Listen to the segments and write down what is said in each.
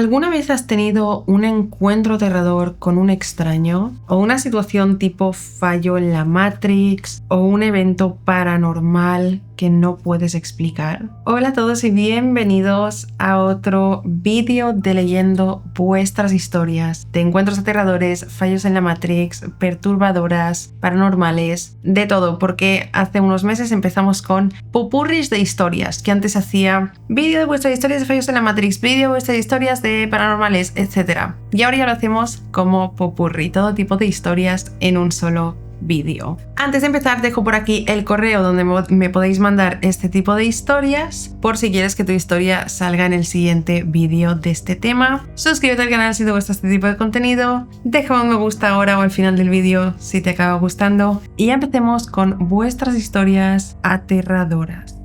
¿Alguna vez has tenido un encuentro aterrador con un extraño? ¿O una situación tipo fallo en la Matrix? ¿O un evento paranormal que no puedes explicar? Hola a todos y bienvenidos a otro vídeo de leyendo vuestras historias de encuentros aterradores, fallos en la Matrix, perturbadoras, paranormales, de todo, porque hace unos meses empezamos con popurris de historias, que antes hacía vídeo de vuestras historias de fallos en la Matrix, vídeo de vuestras historias de paranormales, etc. Y ahora ya lo hacemos como popurrí, todo tipo de historias en un solo vídeo. Antes de empezar, dejo por aquí el correo donde me podéis mandar este tipo de historias por si quieres que tu historia salga en el siguiente vídeo de este tema. Suscríbete al canal si te gusta este tipo de contenido, deja un me gusta ahora o al final del vídeo si te acaba gustando y ya empecemos con vuestras historias aterradoras.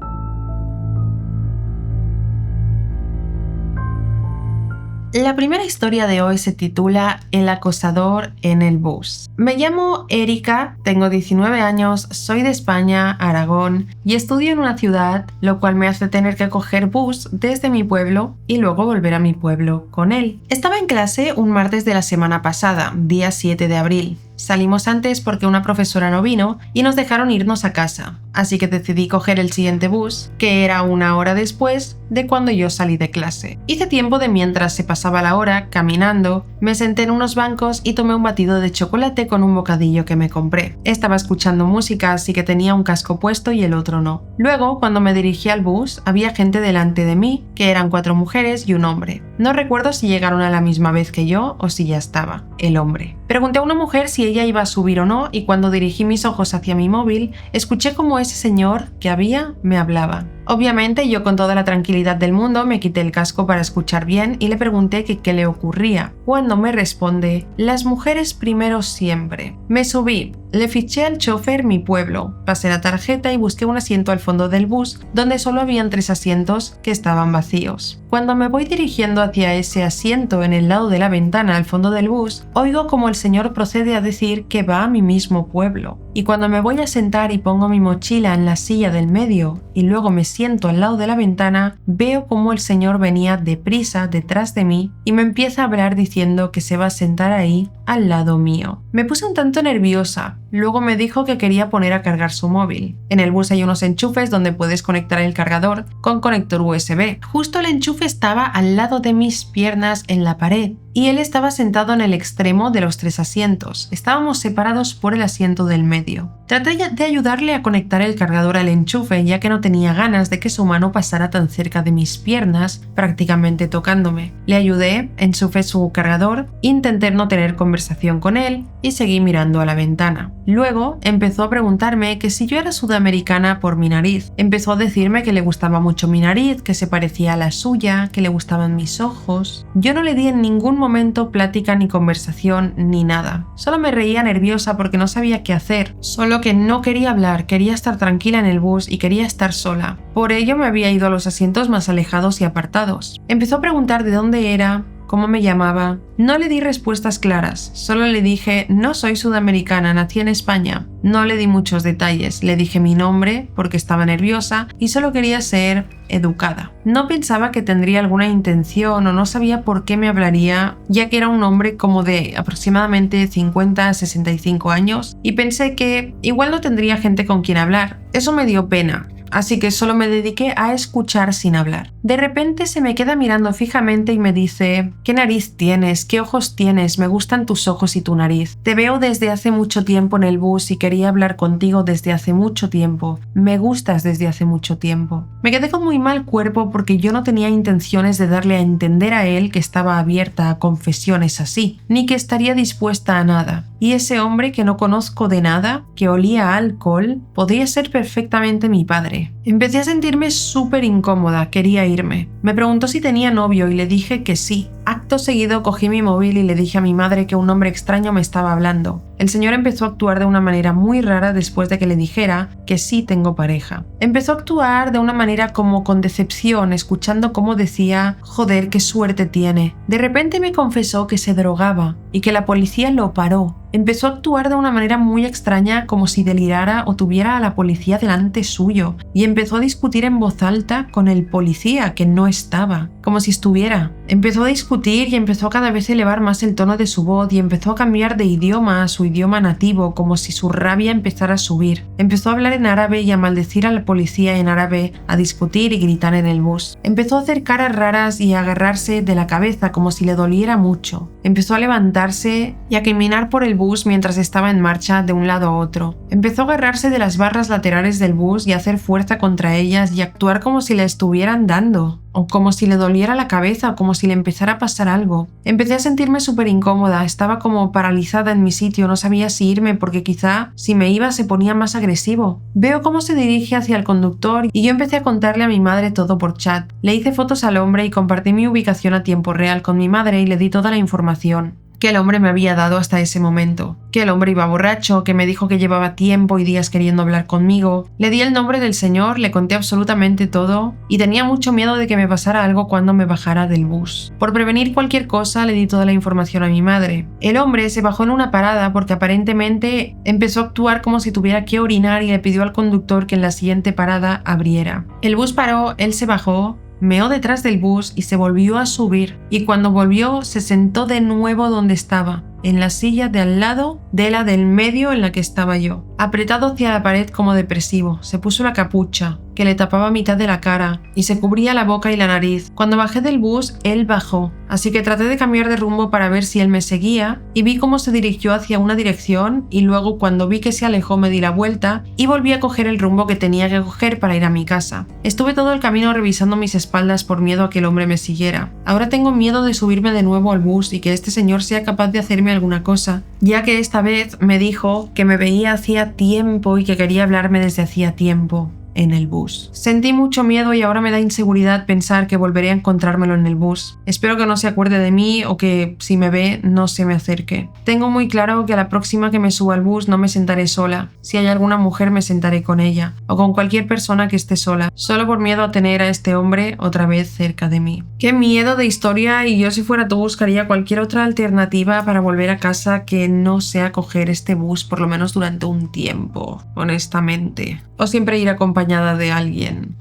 La primera historia de hoy se titula El acosador en el bus. Me llamo Erika, tengo 19 años, soy de España, Aragón, y estudio en una ciudad, lo cual me hace tener que coger bus desde mi pueblo y luego volver a mi pueblo con él. Estaba en clase un martes de la semana pasada, día 7 de abril. Salimos antes porque una profesora no vino y nos dejaron irnos a casa, así que decidí coger el siguiente bus, que era una hora después de cuando yo salí de clase. Hice tiempo de mientras se pasaba la hora, caminando, me senté en unos bancos y tomé un batido de chocolate con un bocadillo que me compré. Estaba escuchando música, así que tenía un casco puesto y el otro no. Luego, cuando me dirigí al bus, había gente delante de mí, que eran 4 mujeres y un hombre. No recuerdo si llegaron a la misma vez que yo o si ya estaba el hombre. Pregunté a una mujer si ella iba a subir o no y cuando dirigí mis ojos hacia mi móvil, escuché como ese señor que había me hablaba. Obviamente yo con toda la tranquilidad del mundo me quité el casco para escuchar bien y le pregunté que qué le ocurría. Cuando me responde, las mujeres primero siempre. Me subí, le fiché al chofer mi pueblo, pasé la tarjeta y busqué un asiento al fondo del bus donde solo habían 3 asientos que estaban vacíos. Cuando me voy dirigiendo hacia ese asiento en el lado de la ventana al fondo del bus, oigo como el señor procede a decir que va a mi mismo pueblo. Y cuando me voy a sentar y pongo mi mochila en la silla del medio y luego me siento al lado de la ventana, veo como el señor venía deprisa detrás de mí y me empieza a hablar diciendo que se va a sentar ahí al lado mío. Me puse un tanto nerviosa. Luego me dijo que quería poner a cargar su móvil. En el bus hay unos enchufes donde puedes conectar el cargador con conector USB. Justo el enchufe estaba al lado de mis piernas en la pared y él estaba sentado en el extremo de los 3 asientos. Estábamos separados por el asiento del medio. Traté de ayudarle a conectar el cargador al enchufe ya que no tenía ganas de que su mano pasara tan cerca de mis piernas, prácticamente tocándome. Le ayudé, enchufé su cargador, intenté no tener conversación con él y seguí mirando a la ventana. Luego empezó a preguntarme que si yo era sudamericana por mi nariz. Empezó a decirme que le gustaba mucho mi nariz, que se parecía a la suya, que le gustaban mis ojos. Yo no le di en ningún momento plática ni conversación ni nada. Solo me reía nerviosa porque no sabía qué hacer. Solo que no quería hablar, quería estar tranquila en el bus y quería estar sola. Por ello me había ido a los asientos más alejados y apartados. Empezó a preguntar de dónde era, cómo me llamaba. No le di respuestas claras, solo le dije no soy sudamericana, nací en España. No le di muchos detalles, le dije mi nombre porque estaba nerviosa y solo quería ser educada. No pensaba que tendría alguna intención o no sabía por qué me hablaría, ya que era un hombre como de aproximadamente 50 a 65 años y pensé que igual no tendría gente con quien hablar. Eso me dio pena. Así que solo me dediqué a escuchar sin hablar. De repente se me queda mirando fijamente y me dice: ¿qué nariz tienes? ¿Qué ojos tienes? Me gustan tus ojos y tu nariz. Te veo desde hace mucho tiempo en el bus y quería hablar contigo desde hace mucho tiempo. Me gustas desde hace mucho tiempo. Me quedé con muy mal cuerpo porque yo no tenía intenciones de darle a entender a él que estaba abierta a confesiones así, ni que estaría dispuesta a nada. Y ese hombre que no conozco de nada, que olía a alcohol, podría ser perfectamente mi padre. Empecé a sentirme súper incómoda, quería irme. Me preguntó si tenía novio y le dije que sí. Acto seguido cogí mi móvil y le dije a mi madre que un hombre extraño me estaba hablando. El señor empezó a actuar de una manera muy rara después de que le dijera que sí tengo pareja. Empezó a actuar de una manera como con decepción, escuchando cómo decía: joder, qué suerte tiene. De repente me confesó que se drogaba y que la policía lo paró. Empezó a actuar de una manera muy extraña, como si delirara o tuviera a la policía delante suyo, y empezó a discutir en voz alta con el policía que no estaba, como si estuviera. Empezó a discutir y empezó cada vez a elevar más el tono de su voz y empezó a cambiar de idioma a su idioma nativo, como si su rabia empezara a subir. Empezó a hablar en árabe y a maldecir a la policía en árabe, a discutir y gritar en el bus. Empezó a hacer caras raras y a agarrarse de la cabeza como si le doliera mucho. Empezó a levantarse y a caminar por el bus mientras estaba en marcha de un lado a otro. Empezó a agarrarse de las barras laterales del bus y a hacer fuerza contra ellas y a actuar como si le estuvieran dando, o como si le doliera la cabeza o como si le empezara a pasar algo. Empecé a sentirme súper incómoda, estaba como paralizada en mi sitio, no sabía si irme porque quizá si me iba se ponía más agresivo. Veo cómo se dirige hacia el conductor y yo empecé a contarle a mi madre todo por chat. Le hice fotos al hombre y compartí mi ubicación a tiempo real con mi madre y le di toda la información que el hombre me había dado hasta ese momento. Que el hombre iba borracho, que me dijo que llevaba tiempo y días queriendo hablar conmigo. Le di el nombre del señor, le conté absolutamente todo y tenía mucho miedo de que me pasara algo cuando me bajara del bus. Por prevenir cualquier cosa le di toda la información a mi madre. El hombre se bajó en una parada porque aparentemente empezó a actuar como si tuviera que orinar y le pidió al conductor que en la siguiente parada abriera. El bus paró, él se bajó, meó detrás del bus y se volvió a subir, y cuando volvió se sentó de nuevo donde estaba, en la silla de al lado de la del medio en la que estaba yo, apretado hacia la pared como depresivo. Se puso la capucha, que le tapaba mitad de la cara, y se cubría la boca y la nariz. Cuando bajé del bus, él bajó, así que traté de cambiar de rumbo para ver si él me seguía, y vi cómo se dirigió hacia una dirección, y luego cuando vi que se alejó me di la vuelta, y volví a coger el rumbo que tenía que coger para ir a mi casa. Estuve todo el camino revisando mis espaldas por miedo a que el hombre me siguiera. Ahora tengo miedo de subirme de nuevo al bus y que este señor sea capaz de hacerme alguna cosa, ya que esta vez me dijo que me veía hacía tiempo y que quería hablarme desde hacía tiempo en el bus. Sentí mucho miedo y ahora me da inseguridad pensar que volveré a encontrármelo en el bus. Espero que no se acuerde de mí o que si me ve no se me acerque. Tengo muy claro que a la próxima que me suba al bus no me sentaré sola. Si hay alguna mujer me sentaré con ella o con cualquier persona que esté sola, solo por miedo a tener a este hombre otra vez cerca de mí. Qué miedo de historia, y yo si fuera tú buscaría cualquier otra alternativa para volver a casa que no sea coger este bus por lo menos durante un tiempo, honestamente. O siempre ir acompañada de alguien.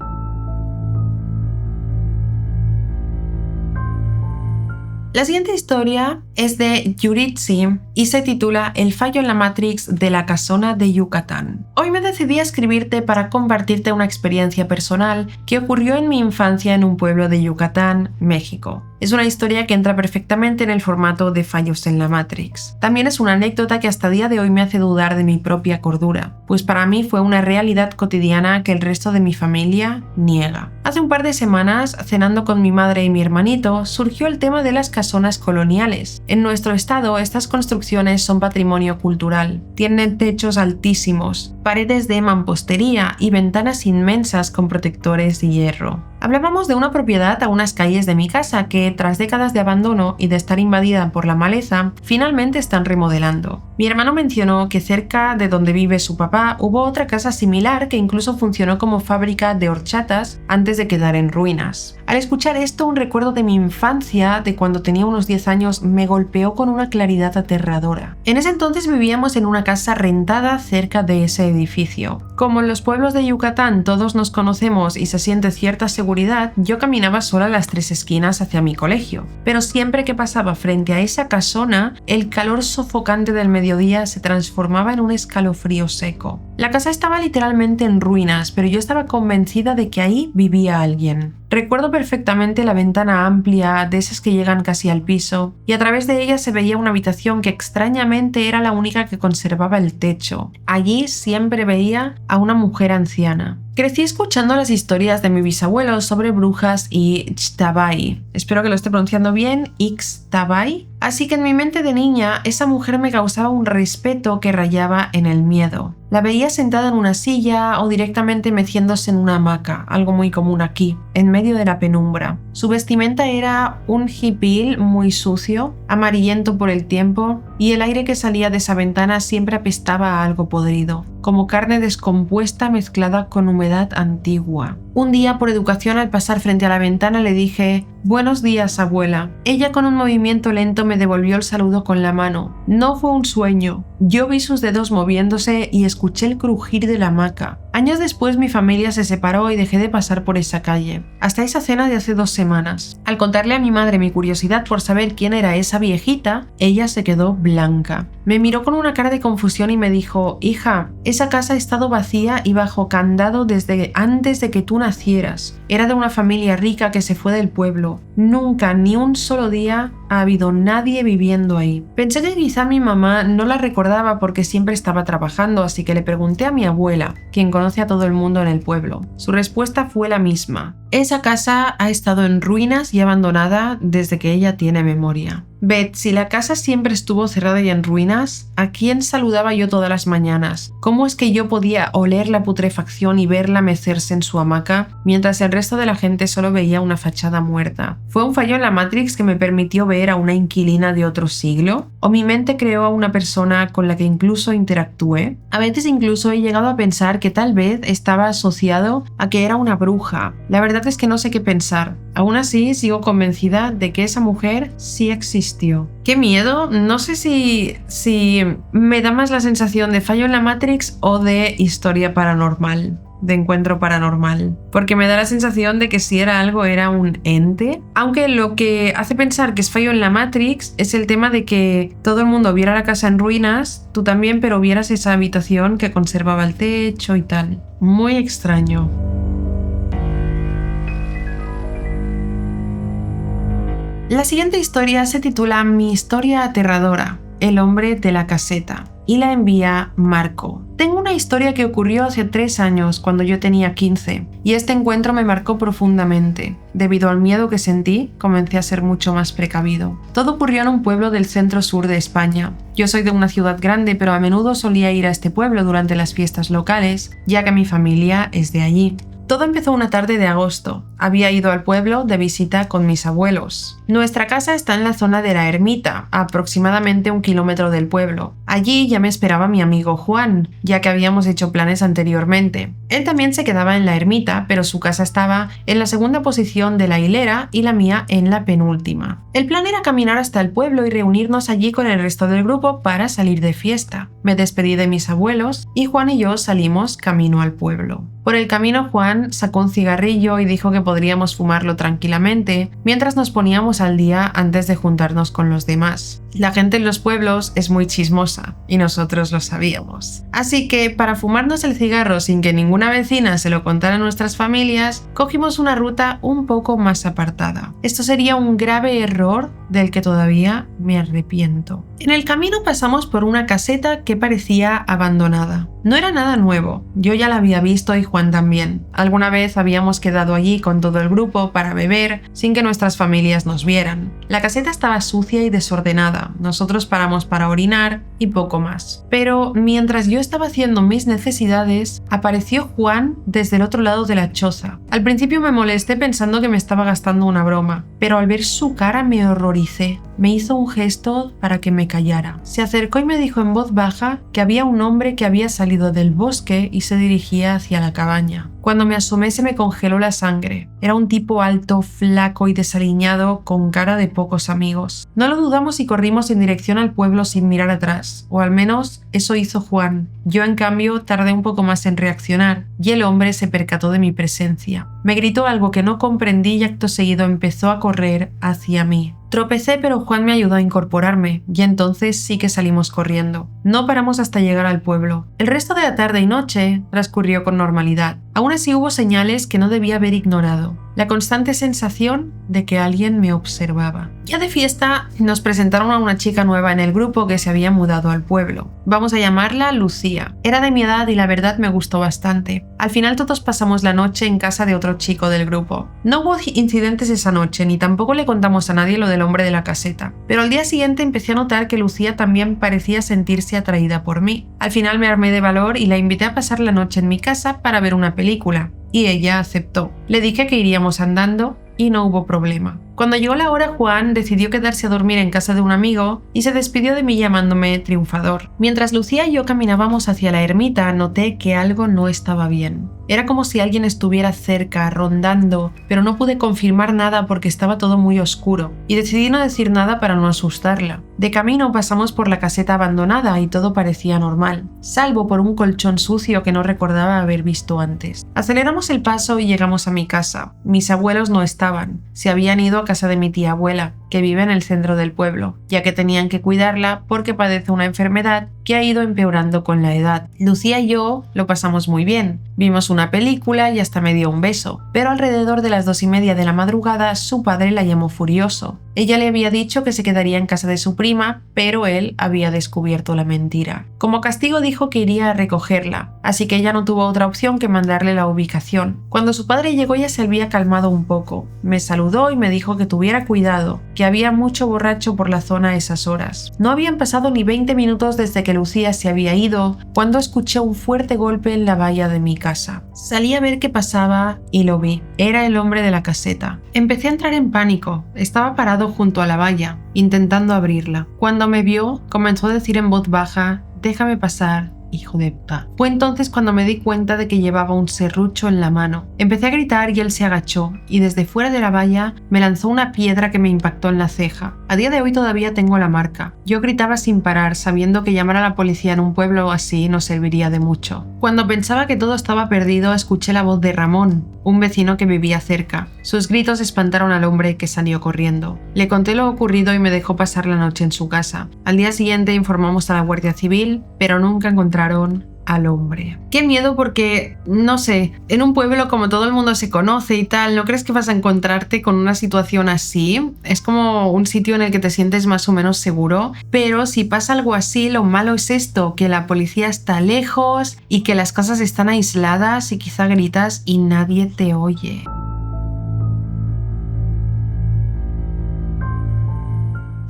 La siguiente historia es de Yuritsi y se titula El fallo en la Matrix de la casona de Yucatán. Hoy me decidí a escribirte para compartirte una experiencia personal que ocurrió en mi infancia en un pueblo de Yucatán, México. Es una historia que entra perfectamente en el formato de fallos en la Matrix. También es una anécdota que hasta día de hoy me hace dudar de mi propia cordura, pues para mí fue una realidad cotidiana que el resto de mi familia niega. Hace un par de semanas, cenando con mi madre y mi hermanito, surgió el tema de las casonas coloniales. En nuestro estado, estas construcciones son patrimonio cultural. Tienen techos altísimos, paredes de mampostería y ventanas inmensas con protectores de hierro. Hablábamos de una propiedad a unas calles de mi casa que, tras décadas de abandono y de estar invadida por la maleza, finalmente están remodelando. Mi hermano mencionó que cerca de donde vive su papá hubo otra casa similar que incluso funcionó como fábrica de horchatas antes de quedar en ruinas. Al escuchar esto, un recuerdo de mi infancia, de cuando tenía unos 10 años, me golpeó con una claridad aterradora. En ese entonces vivíamos en una casa rentada cerca de ese edificio. Como en los pueblos de Yucatán todos nos conocemos y se siente cierta seguridad, yo caminaba sola a las 3 esquinas hacia mi colegio. Pero siempre que pasaba frente a esa casona, el calor sofocante del mediodía se transformaba en un escalofrío seco. La casa estaba literalmente en ruinas, pero yo estaba convencida de que ahí vivía alguien. Recuerdo perfectamente la ventana amplia, de esas que llegan casi al piso, y a través de ella se veía una habitación que extrañamente era la única que conservaba el techo. Allí siempre veía a una mujer anciana. Crecí escuchando las historias de mi bisabuelo sobre brujas y Xtabay. Espero que lo esté pronunciando bien, Xtabay. Así que en mi mente de niña, esa mujer me causaba un respeto que rayaba en el miedo. La veía sentada en una silla o directamente meciéndose en una hamaca, algo muy común aquí, en medio de la penumbra. Su vestimenta era un hipil muy sucio, amarillento por el tiempo, y el aire que salía de esa ventana siempre apestaba a algo podrido, como carne descompuesta mezclada con humedad antigua. Un día, por educación, al pasar frente a la ventana le dije: «Buenos días, abuela». Ella, con un movimiento lento, me devolvió el saludo con la mano. No fue un sueño. Yo vi sus dedos moviéndose y escuché el crujir de la hamaca. Años después mi familia se separó y dejé de pasar por esa calle, hasta esa cena de hace 2 semanas. Al contarle a mi madre mi curiosidad por saber quién era esa viejita, ella se quedó blanca. Me miró con una cara de confusión y me dijo: «Hija, esa casa ha estado vacía y bajo candado desde antes de que tú nacieras. Era de una familia rica que se fue del pueblo. Nunca, ni un solo día, ha habido nadie viviendo ahí». Pensé que quizá mi mamá no la recordaba porque siempre estaba trabajando, así que le pregunté a mi abuela, quien conoce a todo el mundo en el pueblo. Su respuesta fue la misma: esa casa ha estado en ruinas y abandonada desde que ella tiene memoria. Beth, si la casa siempre estuvo cerrada y en ruinas, ¿a quién saludaba yo todas las mañanas? ¿Cómo es que yo podía oler la putrefacción y verla mecerse en su hamaca, mientras el resto de la gente solo veía una fachada muerta? ¿Fue un fallo en la Matrix que me permitió ver a una inquilina de otro siglo? ¿O mi mente creó a una persona con la que incluso interactué? A veces incluso he llegado a pensar que tal vez estaba asociado a que era una bruja. La verdad es que no sé qué pensar. Aún así, sigo convencida de que esa mujer sí existió. ¡Qué miedo! No sé si me da más la sensación de fallo en la Matrix o de historia paranormal, de encuentro paranormal, porque me da la sensación de que si era algo era un ente, aunque lo que hace pensar que es fallo en la Matrix es el tema de que todo el mundo viera la casa en ruinas, tú también, pero vieras esa habitación que conservaba el techo y tal. Muy extraño. La siguiente historia se titula Mi historia aterradora, el hombre de la caseta, y la envía Marco. Tengo una historia que ocurrió hace 3 años, cuando yo tenía 15, y este encuentro me marcó profundamente. Debido al miedo que sentí, comencé a ser mucho más precavido. Todo ocurrió en un pueblo del centro-sur de España. Yo soy de una ciudad grande, pero a menudo solía ir a este pueblo durante las fiestas locales, ya que mi familia es de allí. Todo empezó una tarde de agosto. Había ido al pueblo de visita con mis abuelos. Nuestra casa está en la zona de la ermita, a aproximadamente 1 kilómetro del pueblo. Allí ya me esperaba mi amigo Juan, ya que habíamos hecho planes anteriormente. Él también se quedaba en la ermita, pero su casa estaba en la segunda posición de la hilera y la mía en la penúltima. El plan era caminar hasta el pueblo y reunirnos allí con el resto del grupo para salir de fiesta. Me despedí de mis abuelos y Juan y yo salimos camino al pueblo. Por el camino, Juan sacó un cigarrillo y dijo que podríamos fumarlo tranquilamente mientras nos poníamos al día antes de juntarnos con los demás. La gente en los pueblos es muy chismosa y nosotros lo sabíamos. Así que, para fumarnos el cigarro sin que ninguna vecina se lo contara a nuestras familias, cogimos una ruta un poco más apartada. Esto sería un grave error del que todavía me arrepiento. En el camino pasamos por una caseta que parecía abandonada. No era nada nuevo, yo ya la había visto y Juan también. Alguna vez habíamos quedado allí con todo el grupo para beber sin que nuestras familias nos vieran. La caseta estaba sucia y desordenada, nosotros paramos para orinar y poco más. Pero mientras yo estaba haciendo mis necesidades, apareció Juan desde el otro lado de la choza. Al principio me molesté pensando que me estaba gastando una broma, pero al ver su cara me horroricé. Me hizo un gesto para que me callara. Se acercó y me dijo en voz baja que había un hombre que había salido del bosque y se dirigía hacia la cabaña. Cuando me asomé se me congeló la sangre. Era un tipo alto, flaco y desaliñado, con cara de pocos amigos. No lo dudamos y corrimos en dirección al pueblo sin mirar atrás, o al menos eso hizo Juan. Yo, en cambio, tardé un poco más en reaccionar, y el hombre se percató de mi presencia. Me gritó algo que no comprendí y acto seguido empezó a correr hacia mí. Tropecé, pero Juan me ayudó a incorporarme, y entonces sí que salimos corriendo. No paramos hasta llegar al pueblo. El resto de la tarde y noche transcurrió con normalidad. Aún así hubo señales que no debía haber ignorado. La constante sensación de que alguien me observaba. Ya de fiesta, nos presentaron a una chica nueva en el grupo que se había mudado al pueblo. Vamos a llamarla Lucía. Era de mi edad y la verdad me gustó bastante. Al final todos pasamos la noche en casa de otro chico del grupo. No hubo incidentes esa noche, ni tampoco le contamos a nadie lo del hombre de la caseta. Pero al día siguiente empecé a notar que Lucía también parecía sentirse atraída por mí. Al final me armé de valor y la invité a pasar la noche en mi casa para ver una película. Y ella aceptó. Le dije que iríamos andando y no hubo problema. Cuando llegó la hora, Juan decidió quedarse a dormir en casa de un amigo y se despidió de mí llamándome triunfador. Mientras Lucía y yo caminábamos hacia la ermita, noté que algo no estaba bien. Era como si alguien estuviera cerca, rondando, pero no pude confirmar nada porque estaba todo muy oscuro, y decidí no decir nada para no asustarla. De camino pasamos por la caseta abandonada y todo parecía normal, salvo por un colchón sucio que no recordaba haber visto antes. Aceleramos el paso y llegamos a mi casa. Mis abuelos no estaban, se habían ido a casa de mi tía abuela, que vive en el centro del pueblo, ya que tenían que cuidarla porque padece una enfermedad que ha ido empeorando con la edad. Lucía y yo lo pasamos muy bien. Vimos una película y hasta me dio un beso, pero alrededor de las 2:30 de la madrugada su padre la llamó furioso. Ella le había dicho que se quedaría en casa de su prima, pero él había descubierto la mentira. Como castigo dijo que iría a recogerla, así que ella no tuvo otra opción que mandarle la ubicación. Cuando su padre llegó ya se había calmado un poco. Me saludó y me dijo que tuviera cuidado, que había mucho borracho por la zona a esas horas. No habían pasado ni 20 minutos desde que Lucía se había ido cuando escuché un fuerte golpe en la valla de mi casa. Salí a ver qué pasaba y lo vi. Era el hombre de la caseta. Empecé a entrar en pánico. Estaba parado junto a la valla, intentando abrirla. Cuando me vio, comenzó a decir en voz baja: «Déjame pasar, hijo de puta». Fue entonces cuando me di cuenta de que llevaba un serrucho en la mano. Empecé a gritar y él se agachó, y desde fuera de la valla me lanzó una piedra que me impactó en la ceja. A día de hoy todavía tengo la marca. Yo gritaba sin parar, sabiendo que llamar a la policía en un pueblo así no serviría de mucho. Cuando pensaba que todo estaba perdido, escuché la voz de Ramón, un vecino que vivía cerca. Sus gritos espantaron al hombre, que salió corriendo. Le conté lo ocurrido y me dejó pasar la noche en su casa. Al día siguiente informamos a la Guardia Civil, pero nunca encontraron al hombre. Qué miedo, porque, no sé, en un pueblo como todo el mundo se conoce y tal, ¿no crees que vas a encontrarte con una situación así? Es como un sitio en el que te sientes más o menos seguro, pero si pasa algo así, lo malo es esto, que la policía está lejos y que las casas están aisladas y quizá gritas y nadie te oye.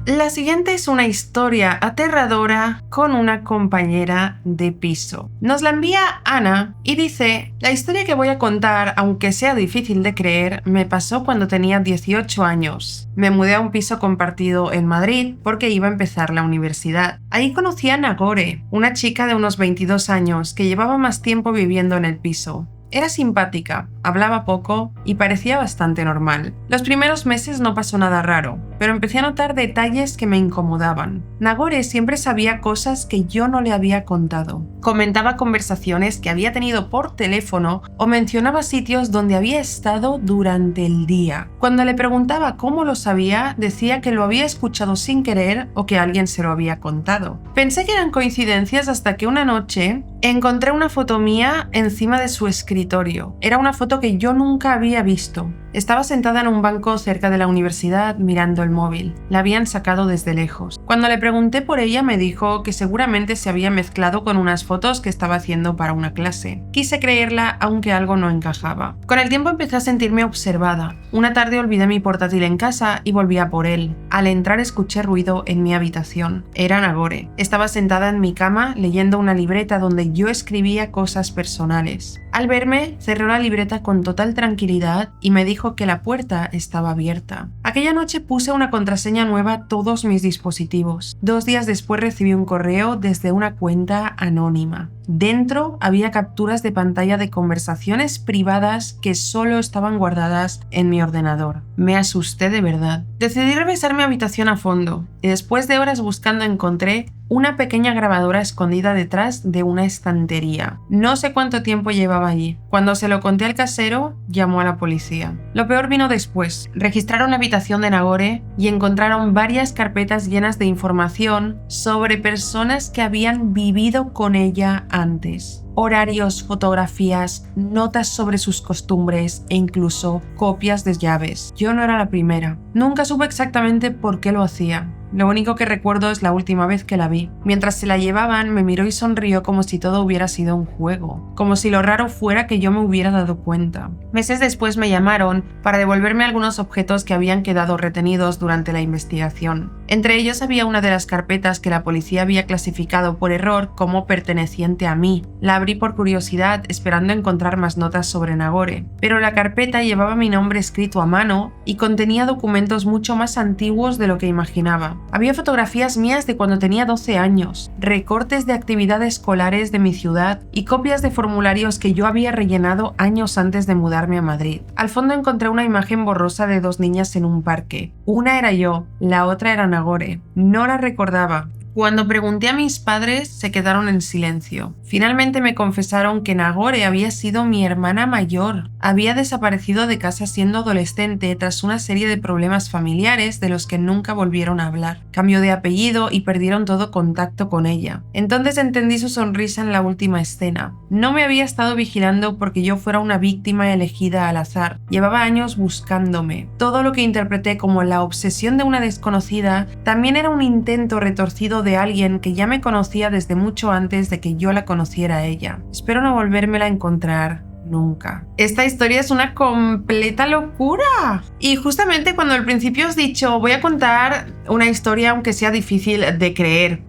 La siguiente es una historia aterradora con una compañera de piso. Nos la envía Ana y dice: «La historia que voy a contar, aunque sea difícil de creer, me pasó cuando tenía 18 años. Me mudé a un piso compartido en Madrid porque iba a empezar la universidad. Ahí conocí a Nagore, una chica de unos 22 años que llevaba más tiempo viviendo en el piso. Era simpática, hablaba poco y parecía bastante normal. Los primeros meses no pasó nada raro, pero empecé a notar detalles que me incomodaban. Nagore siempre sabía cosas que yo no le había contado. Comentaba conversaciones que había tenido por teléfono o mencionaba sitios donde había estado durante el día. Cuando le preguntaba cómo lo sabía, decía que lo había escuchado sin querer o que alguien se lo había contado. Pensé que eran coincidencias hasta que una noche encontré una foto mía encima de su escritorio. Era una foto que yo nunca había visto. Estaba sentada en un banco cerca de la universidad mirando el móvil. La habían sacado desde lejos. Cuando le pregunté por ella, me dijo que seguramente se había mezclado con unas fotos que estaba haciendo para una clase. Quise creerla, aunque algo no encajaba. Con el tiempo empecé a sentirme observada. Una tarde olvidé mi portátil en casa y volví a por él. Al entrar escuché ruido en mi habitación. Era Nagore. Estaba sentada en mi cama leyendo una libreta donde yo escribía cosas personales. Al verme, cerró la libreta con total tranquilidad y me dijo que la puerta estaba abierta. Aquella noche puse una contraseña nueva a todos mis dispositivos. 2 días después recibí un correo desde una cuenta anónima. Dentro había capturas de pantalla de conversaciones privadas que solo estaban guardadas en mi ordenador. Me asusté de verdad. Decidí revisar mi habitación a fondo y después de horas buscando encontré una pequeña grabadora escondida detrás de una estantería. No sé cuánto tiempo llevaba allí. Cuando se lo conté al casero, llamó a la policía. Lo peor vino después. Registraron la habitación de Nagore y encontraron varias carpetas llenas de información sobre personas que habían vivido con ella antes. Horarios, fotografías, notas sobre sus costumbres e incluso copias de llaves. Yo no era la primera. Nunca supe exactamente por qué lo hacía. Lo único que recuerdo es la última vez que la vi. Mientras se la llevaban, me miró y sonrió como si todo hubiera sido un juego. Como si lo raro fuera que yo me hubiera dado cuenta. Meses después me llamaron para devolverme algunos objetos que habían quedado retenidos durante la investigación. Entre ellos había una de las carpetas que la policía había clasificado por error como perteneciente a mí. La abrí por curiosidad, esperando encontrar más notas sobre Nagore, pero la carpeta llevaba mi nombre escrito a mano y contenía documentos mucho más antiguos de lo que imaginaba. Había fotografías mías de cuando tenía 12 años, recortes de actividades escolares de mi ciudad y copias de formularios que yo había rellenado años antes de mudarme a Madrid. Al fondo encontré una imagen borrosa de dos niñas en un parque. Una era yo, la otra era Nagore. No la recordaba. Cuando pregunté a mis padres, se quedaron en silencio. Finalmente me confesaron que Nagore había sido mi hermana mayor. Había desaparecido de casa siendo adolescente tras una serie de problemas familiares de los que nunca volvieron a hablar. Cambió de apellido y perdieron todo contacto con ella. Entonces entendí su sonrisa en la última escena. No me había estado vigilando porque yo fuera una víctima elegida al azar. Llevaba años buscándome. Todo lo que interpreté como la obsesión de una desconocida también era un intento retorcido de alguien que ya me conocía desde mucho antes de que yo la conociera a ella. Espero no volvérmela a encontrar nunca. Esta historia es una completa locura. Y justamente cuando al principio os he dicho voy a contar una historia aunque sea difícil de creer.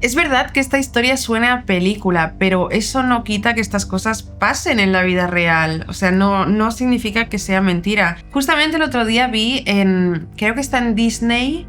Es verdad que esta historia suena a película, pero eso no quita que estas cosas pasen en la vida real. O sea, no significa que sea mentira. Justamente el otro día vi creo que está en Disney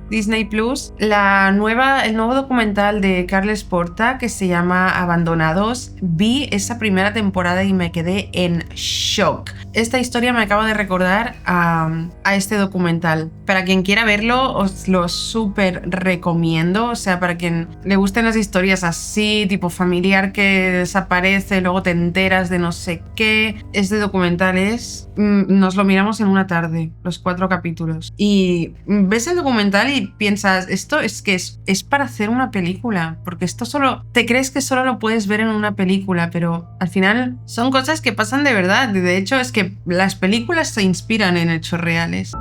Plus, el nuevo documental de Carles Porta que se llama Abandonados. Vi esa primera temporada y me quedé en shock. Esta historia me acaba de recordar a este documental. Para quien quiera verlo, os lo súper recomiendo. O sea, para quien le gusten las historias así, tipo familiar que desaparece, luego te enteras de no sé qué. Este documental nos lo miramos en una tarde, los 4 capítulos. Y ves el documental y piensas, esto es para hacer una película. Porque te crees que solo lo puedes ver en una película, pero al final son cosas que pasan de verdad. De hecho, es que las películas se inspiran en hechos reales.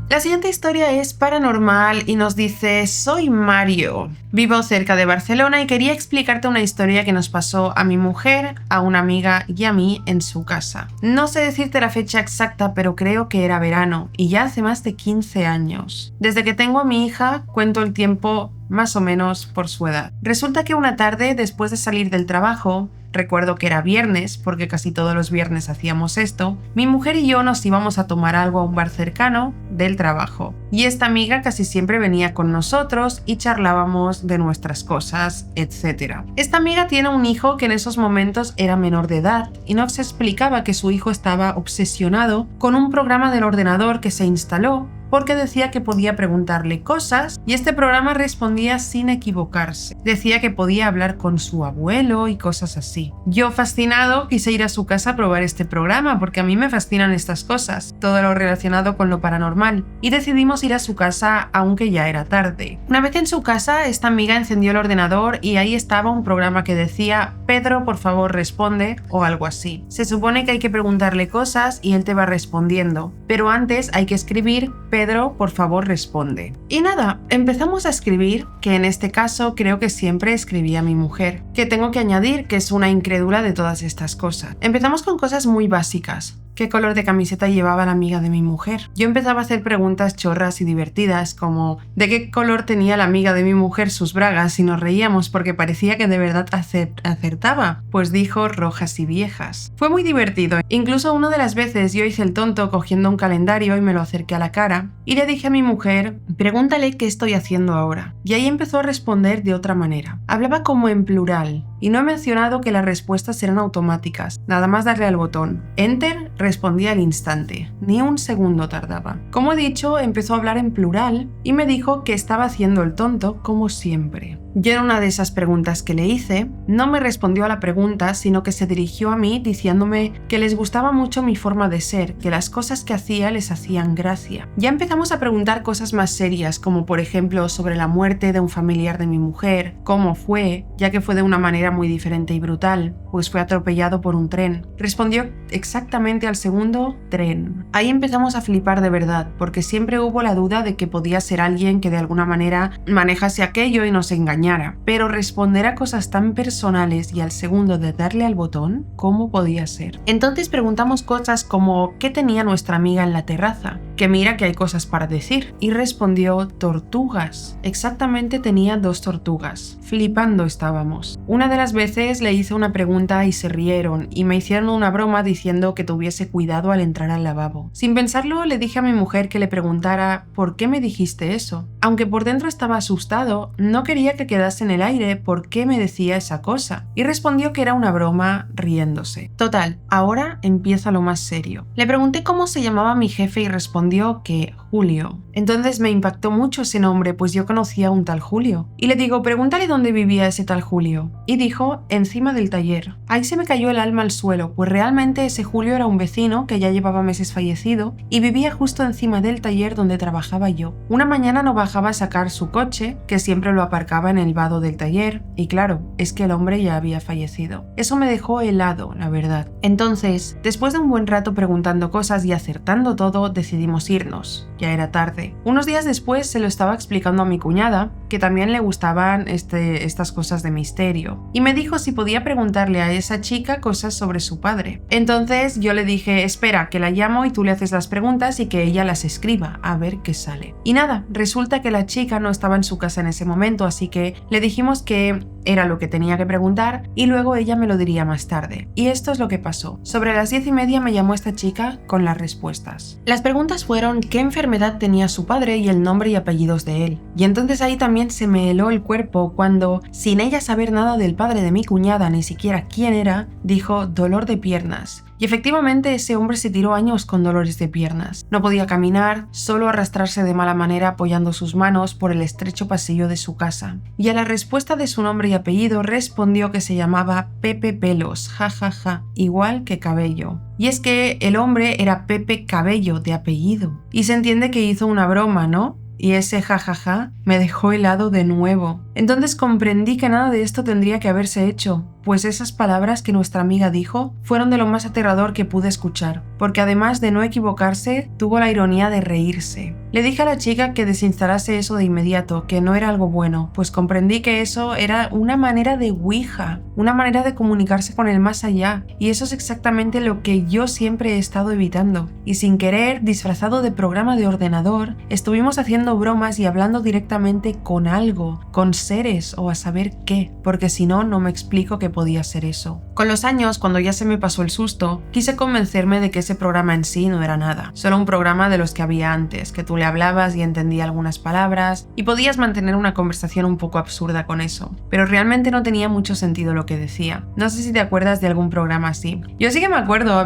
La siguiente historia es paranormal y nos dice: soy Mario. Vivo cerca de Barcelona y quería explicarte una historia que nos pasó a mi mujer, a una amiga y a mí en su casa. No sé decirte la fecha exacta, pero creo que era verano y ya hace más de 15 años. Desde que tengo a mi hija, cuento el tiempo más o menos por su edad. Resulta que una tarde, después de salir del trabajo, recuerdo que era viernes, porque casi todos los viernes hacíamos esto, mi mujer y yo nos íbamos a tomar algo a un bar cercano del trabajo. Y esta amiga casi siempre venía con nosotros y charlábamos de nuestras cosas, etc. Esta amiga tiene un hijo que en esos momentos era menor de edad y nos explicaba que su hijo estaba obsesionado con un programa del ordenador que se instaló porque decía que podía preguntarle cosas y este programa respondía sin equivocarse. Decía que podía hablar con su abuelo y cosas así. Yo, fascinado, quise ir a su casa a probar este programa porque a mí me fascinan estas cosas, todo lo relacionado con lo paranormal, y decidimos ir a su casa aunque ya era tarde. Una vez en su casa, esta amiga encendió el ordenador y ahí estaba un programa que decía: Pedro, por favor, responde, o algo así. Se supone que hay que preguntarle cosas y él te va respondiendo, pero antes hay que escribir: Pedro, por favor, responde. Y nada, empezamos a escribir, que en este caso creo que siempre escribía mi mujer, que tengo que añadir que es una incrédula de todas estas cosas. Empezamos con cosas muy básicas. ¿Qué color de camiseta llevaba la amiga de mi mujer? Yo empezaba a hacer preguntas chorras y divertidas, como ¿de qué color tenía la amiga de mi mujer sus bragas? Y nos reíamos porque parecía que de verdad acertaba, pues dijo rojas y viejas. Fue muy divertido. Incluso una de las veces yo hice el tonto cogiendo un calendario y me lo acerqué a la cara y le dije a mi mujer: pregúntale qué estoy haciendo ahora. Y ahí empezó a responder de otra manera. Hablaba como en plural. Y no he mencionado que las respuestas eran automáticas. Nada más darle al botón Enter, respondía al instante. Ni un segundo tardaba. Como he dicho, empezó a hablar en plural y me dijo que estaba haciendo el tonto como siempre. Yo, en una de esas preguntas que le hice, no me respondió a la pregunta, sino que se dirigió a mí diciéndome que les gustaba mucho mi forma de ser, que las cosas que hacía les hacían gracia. Ya empezamos a preguntar cosas más serias, como por ejemplo sobre la muerte de un familiar de mi mujer, cómo fue, ya que fue de una manera muy diferente y brutal, pues fue atropellado por un tren. Respondió exactamente al segundo: tren. Ahí empezamos a flipar de verdad, porque siempre hubo la duda de que podía ser alguien que de alguna manera manejase aquello y nos engañase engañara, pero responder a cosas tan personales y al segundo de darle al botón, ¿cómo podía ser? Entonces preguntamos cosas como ¿qué tenía nuestra amiga en la terraza? Que mira que hay cosas para decir. Y respondió tortugas. Exactamente tenía 2 tortugas. Flipando estábamos. Una de las veces le hice una pregunta y se rieron y me hicieron una broma diciendo que tuviese cuidado al entrar al lavabo. Sin pensarlo le dije a mi mujer que le preguntara ¿por qué me dijiste eso? Aunque por dentro estaba asustado, no quería que quedase en el aire por qué me decía esa cosa. Y respondió que era una broma riéndose. Total, ahora empieza lo más serio. Le pregunté cómo se llamaba mi jefe y respondió que Julio. Entonces me impactó mucho ese nombre, pues yo conocía a un tal Julio. Y le digo, pregúntale dónde vivía ese tal Julio. Y dijo, encima del taller. Ahí se me cayó el alma al suelo, pues realmente ese Julio era un vecino que ya llevaba meses fallecido y vivía justo encima del taller donde trabajaba yo. Una mañana no bajaba a sacar su coche, que siempre lo aparcaba en el vado del taller, y claro, es que el hombre ya había fallecido. Eso me dejó helado, la verdad. Entonces, después de un buen rato preguntando cosas y acertando todo, decidimos irnos. Ya era tarde. Unos días después se lo estaba explicando a mi cuñada, que también le gustaban estas cosas de misterio, y me dijo si podía preguntarle a esa chica cosas sobre su padre. Entonces yo le dije, espera, que la llamo y tú le haces las preguntas y que ella las escriba, a ver qué sale. Y nada, resulta que la chica no estaba en su casa en ese momento, así que le dijimos que era lo que tenía que preguntar y luego ella me lo diría más tarde. Y esto es lo que pasó. Sobre las 10:30 me llamó esta chica con las respuestas. Las preguntas fueron qué enfermedad tenía su padre y el nombre y apellidos de él. Y entonces ahí también se me heló el cuerpo cuando, sin ella saber nada del padre de mi cuñada, ni siquiera quién era, dijo dolor de piernas. Y efectivamente ese hombre se tiró años con dolores de piernas. No podía caminar, solo arrastrarse de mala manera apoyando sus manos por el estrecho pasillo de su casa. Y a la respuesta de su nombre y apellido respondió que se llamaba Pepe Pelos, jajaja, igual que Cabello. Y es que el hombre era Pepe Cabello de apellido. Y se entiende que hizo una broma, ¿no? Y ese jajaja me dejó helado de nuevo. Entonces comprendí que nada de esto tendría que haberse hecho, pues esas palabras que nuestra amiga dijo fueron de lo más aterrador que pude escuchar, porque además de no equivocarse, tuvo la ironía de reírse. Le dije a la chica que desinstalase eso de inmediato, que no era algo bueno, pues comprendí que eso era una manera de Ouija, una manera de comunicarse con el más allá, y eso es exactamente lo que yo siempre he estado evitando. Y sin querer, disfrazado de programa de ordenador, estuvimos haciendo bromas y hablando directamente con algo, con seres o a saber qué, porque si no, no me explico qué podía ser eso. Con los años, cuando ya se me pasó el susto, quise convencerme de que ese programa en sí no era nada, solo un programa de los que había antes, que tú le hablabas y entendía algunas palabras y podías mantener una conversación un poco absurda con eso, pero realmente no tenía mucho sentido lo que decía. No sé si te acuerdas de algún programa así. Yo sí que me acuerdo,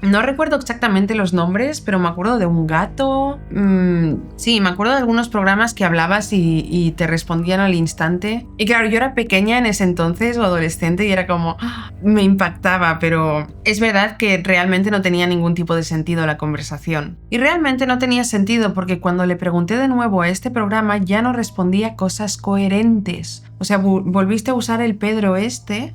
no recuerdo exactamente los nombres, pero me acuerdo de un gato, sí, me acuerdo de algunos programas que hablabas y te respondían al instante. Y claro, yo era pequeña en ese entonces o adolescente y era como, me impactaba, pero es verdad que realmente no tenía ningún tipo de sentido la conversación. Y realmente no tenía sentido porque cuando le pregunté de nuevo a este programa ya no respondía cosas coherentes. O sea, volviste a usar el Pedro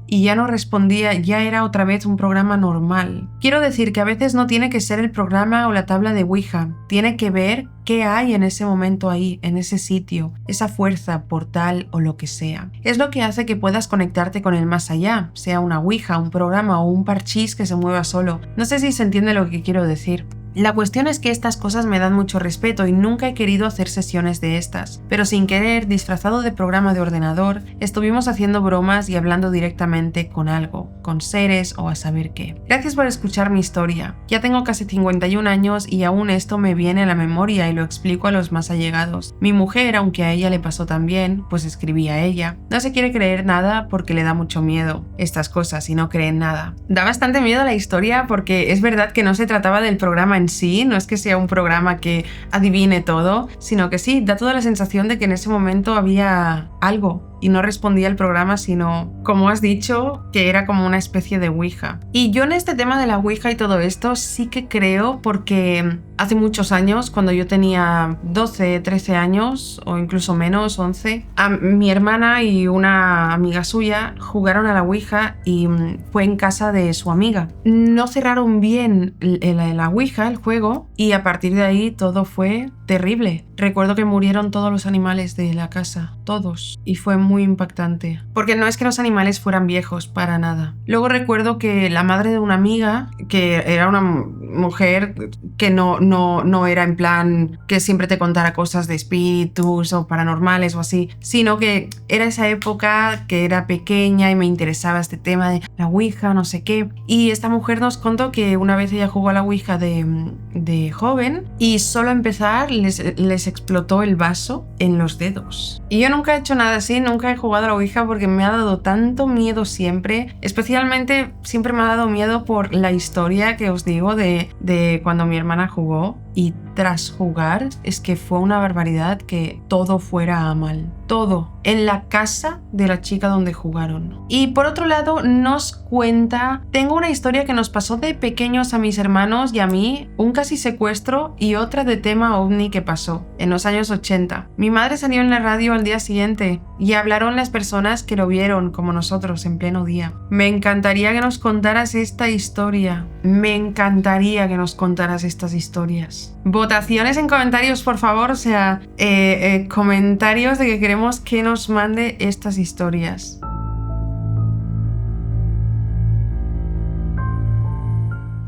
y ya no respondía, ya era otra vez un programa normal. Quiero decir que a veces no tiene que ser el programa o la tabla de Ouija, tiene que ver qué hay en ese momento ahí, en ese sitio, esa fuerza, portal o lo que sea. Es lo que hace que puedas conectarte con el más allá, sea una Ouija, un programa o un parchís que se mueva solo. No sé si se entiende lo que quiero decir. La cuestión es que estas cosas me dan mucho respeto y nunca he querido hacer sesiones de estas, pero sin querer, disfrazado de programa de ordenador, estuvimos haciendo bromas y hablando directamente con algo, con seres o a saber qué. Gracias por escuchar mi historia. Ya tengo casi 51 años y aún esto me viene a la memoria y lo explico a los más allegados. Mi mujer, aunque a ella le pasó también, pues escribí a ella. No se quiere creer nada porque le da mucho miedo estas cosas y no cree en nada. Da bastante miedo la historia porque es verdad que no se trataba del programa en sí, no es que sea un programa que adivine todo, sino que sí, da toda la sensación de que en ese momento había algo y no respondía al programa, sino, como has dicho, que era como una especie de Ouija. Y yo en este tema de la Ouija y todo esto sí que creo porque hace muchos años, cuando yo tenía 12, 13 años o incluso menos, 11, mi hermana y una amiga suya jugaron a la Ouija y fue en casa de su amiga. No cerraron bien la Ouija, el juego, y a partir de ahí todo fue terrible. Recuerdo que murieron todos los animales de la casa, todos, y fue muy impactante. Porque no es que los animales fueran viejos, para nada. Luego recuerdo que la madre de una amiga, que era una mujer que no era en plan que siempre te contara cosas de espíritus o paranormales o así, sino que era esa época que era pequeña y me interesaba este tema de la Ouija, no sé qué. Y esta mujer nos contó que una vez ella jugó a la Ouija de joven y solo empezar les explotó el vaso en los dedos. Y yo nunca he hecho nada así, nunca he jugado a la Ouija porque me ha dado tanto miedo siempre, especialmente siempre me ha dado miedo por la historia que os digo de cuando mi hermana jugó, y tras jugar es que fue una barbaridad que todo fuera a mal. Todo en la casa de la chica donde jugaron. Y por otro lado nos cuenta, tengo una historia que nos pasó de pequeños a mis hermanos y a mí, un casi secuestro y otra de tema ovni que pasó en los años 80. Mi madre salió en la radio al día siguiente y hablaron las personas que lo vieron como nosotros en pleno día. Me encantaría que nos contaras esta historia. Me encantaría que nos contaras estas historias. Votaciones en comentarios, por favor, o sea, comentarios de que queremos que nos mande estas historias.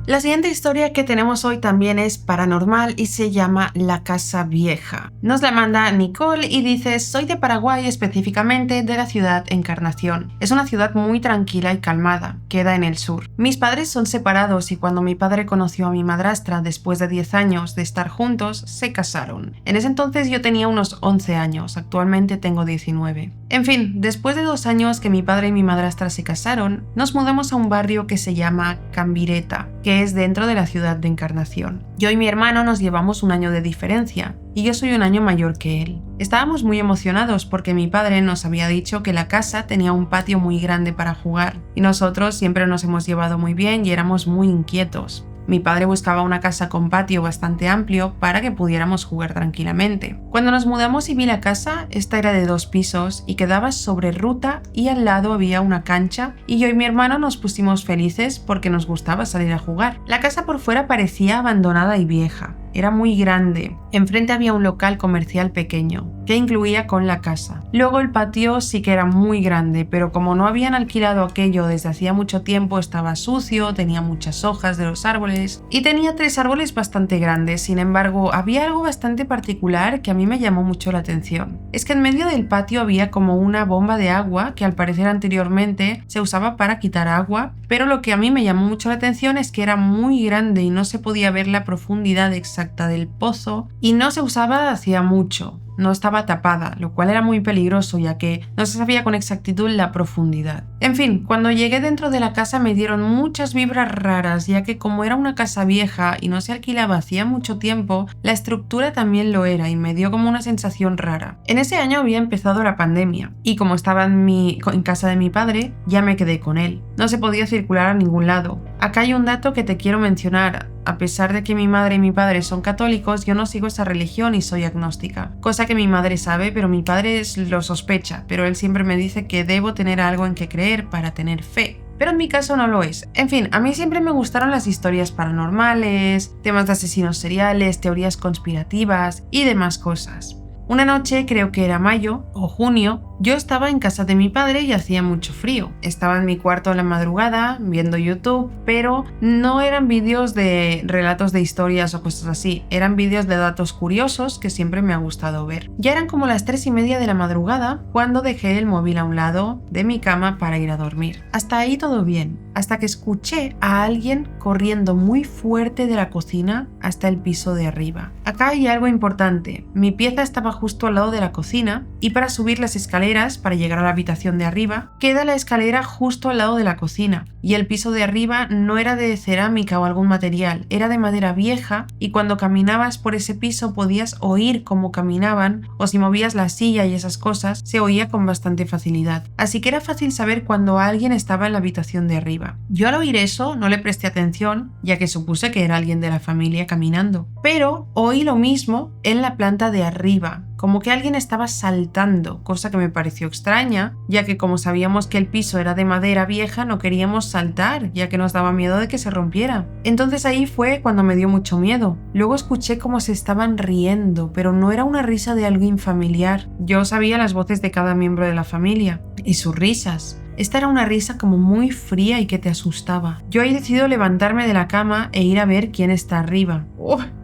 La siguiente historia que tenemos hoy también es paranormal y se llama La Casa Vieja. Nos la manda Nicole y dice: soy de Paraguay, específicamente de la ciudad Encarnación. Es una ciudad muy tranquila y calmada, queda en el sur. Mis padres son separados y cuando mi padre conoció a mi madrastra después de 10 años de estar juntos, se casaron. En ese entonces yo tenía unos 11 años, actualmente tengo 19. En fin, después de 2 años que mi padre y mi madrastra se casaron, nos mudamos a un barrio que se llama Cambireta, que es dentro de la ciudad de Encarnación. Yo y mi hermano nos llevamos 1 año de diferencia, y yo soy 1 año mayor que él. Estábamos muy emocionados porque mi padre nos había dicho que la casa tenía un patio muy grande para jugar, y nosotros siempre nos hemos llevado muy bien y éramos muy inquietos. Mi padre buscaba una casa con patio bastante amplio para que pudiéramos jugar tranquilamente. Cuando nos mudamos y vi la casa, esta era de 2 pisos y quedaba sobre ruta y al lado había una cancha, y yo y mi hermano nos pusimos felices porque nos gustaba salir a jugar. La casa por fuera parecía abandonada y vieja. Era muy grande. Enfrente había un local comercial pequeño, que incluía con la casa. Luego el patio sí que era muy grande, pero como no habían alquilado aquello desde hacía mucho tiempo, estaba sucio, tenía muchas hojas de los árboles y tenía 3 árboles bastante grandes. Sin embargo, había algo bastante particular que a mí me llamó mucho la atención. Es que en medio del patio había como una bomba de agua que al parecer anteriormente se usaba para quitar agua, pero lo que a mí me llamó mucho la atención es que era muy grande y no se podía ver la profundidad exacta del pozo y no se usaba hacía mucho. No estaba tapada, lo cual era muy peligroso ya que no se sabía con exactitud la profundidad. En fin, cuando llegué dentro de la casa me dieron muchas vibras raras, ya que como era una casa vieja y no se alquilaba hacía mucho tiempo, la estructura también lo era y me dio como una sensación rara. En ese año había empezado la pandemia y como estaba en casa de mi padre, ya me quedé con él. No se podía circular a ningún lado. Acá hay un dato que te quiero mencionar. A pesar de que mi madre y mi padre son católicos, yo no sigo esa religión y soy agnóstica. Cosa que mi madre sabe, pero mi padre lo sospecha, pero él siempre me dice que debo tener algo en que creer para tener fe. Pero en mi caso no lo es. En fin, a mí siempre me gustaron las historias paranormales, temas de asesinos seriales, teorías conspirativas y demás cosas. Una noche, creo que era mayo o junio, yo estaba en casa de mi padre y hacía mucho frío. Estaba en mi cuarto a la madrugada viendo YouTube, pero no eran vídeos de relatos de historias o cosas así. Eran vídeos de datos curiosos que siempre me ha gustado ver. Ya eran como las 3:30 de la madrugada cuando dejé el móvil a un lado de mi cama para ir a dormir. Hasta ahí todo bien, hasta que escuché a alguien corriendo muy fuerte de la cocina hasta el piso de arriba. Acá hay algo importante. Mi pieza estaba justo al lado de la cocina y para subir las escaleras para llegar a la habitación de arriba, queda la escalera justo al lado de la cocina y el piso de arriba no era de cerámica o algún material, era de madera vieja y cuando caminabas por ese piso podías oír cómo caminaban o si movías la silla y esas cosas se oía con bastante facilidad. Así que era fácil saber cuando alguien estaba en la habitación de arriba. Yo al oír eso no le presté atención ya que supuse que era alguien de la familia caminando, pero oí lo mismo en la planta de arriba, como que alguien estaba saltando, cosa que me pareció extraña, ya que como sabíamos que el piso era de madera vieja no queríamos saltar, ya que nos daba miedo de que se rompiera. Entonces ahí fue cuando me dio mucho miedo. Luego escuché cómo se estaban riendo, pero no era una risa de alguien familiar. Yo sabía las voces de cada miembro de la familia y sus risas. Esta era una risa como muy fría y que te asustaba. Yo he decidido levantarme de la cama e ir a ver quién está arriba.